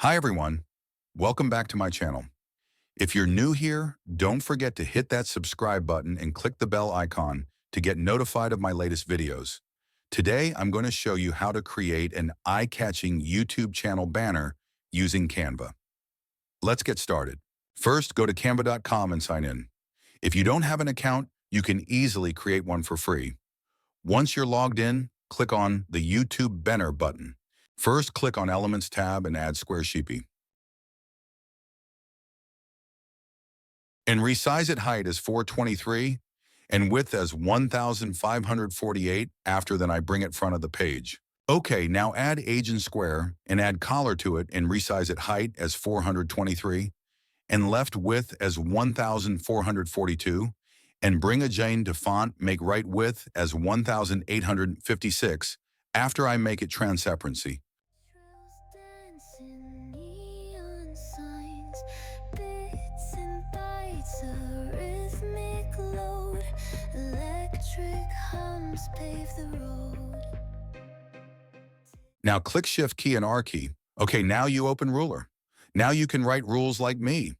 Hi everyone, welcome back to my channel. If you're new here, don't forget to hit that subscribe button and click the bell icon to get notified of my latest videos. Today, I'm going to show you how to create an eye-catching YouTube channel banner using Canva. Let's get started. First, go to canva.com and sign in. If you don't have an account, you can easily create one for free. Once you're logged in, click on the YouTube banner button. First, click on Elements tab and add Square Sheepy. And resize it height as 423 and width as 1548 after then I bring it front of the page. Okay, now add age and square and add color to it and resize it height as 423 and left width as 1442 and bring adjoin to font, make right width as 1856 after I make it transparency. Dancing neon signs, bits and bytes, a rhythmic load, electric hums pave the road. Now click Shift key and R key. Okay, now you open Ruler. Now you can write rules like me.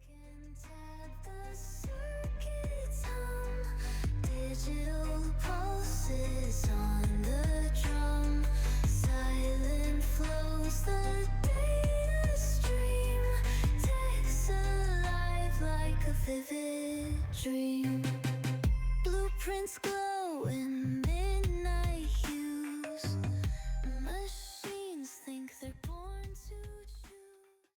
Can tap the circuits hum, digital pulses on the drum, silent flows the data stream, text alive like a vivid dream, blueprints glow in midnight hues, machines think they're born to choose.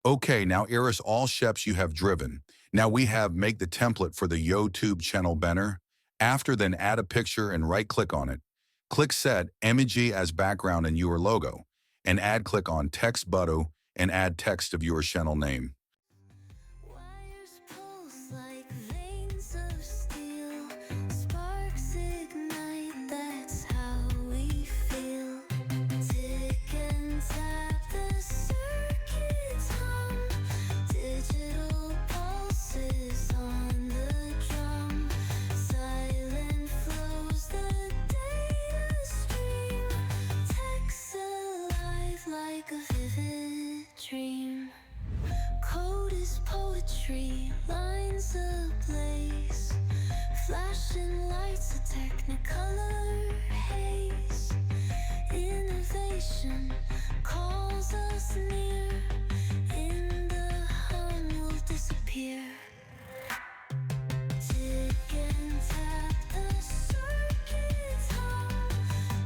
Okay, now erase all shapes you have driven. Now we have make the template for the YouTube channel banner. After then add a picture and right click on it. Click set emoji as background and your logo. And add click on text button and add text of your channel name. Wires pulse like veins of steel, sparks ignite, that's how we feel. Tick and tap, the circuits hum, digital pulses on the drum, silent flows the data stream, text alive like a vivid dream. Code is poetry, lines ablaze, flashing lights, a technicolor haze. Innovation calls us near, in the hum will disappear. Tick and tap, the circuits hum,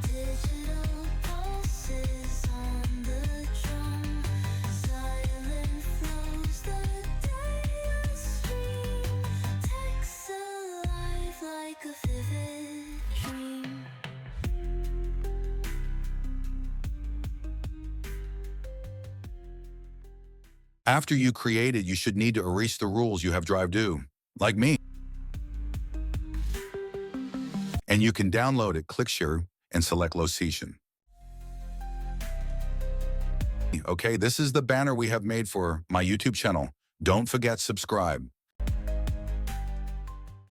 digital pulses on the drum, silent flows the data stream, text alive like a vivid dream. After you create it, you should need to erase the rules you have drive do, like me. And you can download it, click share, and select location. Okay, this is the banner we have made for my YouTube channel. Don't forget subscribe.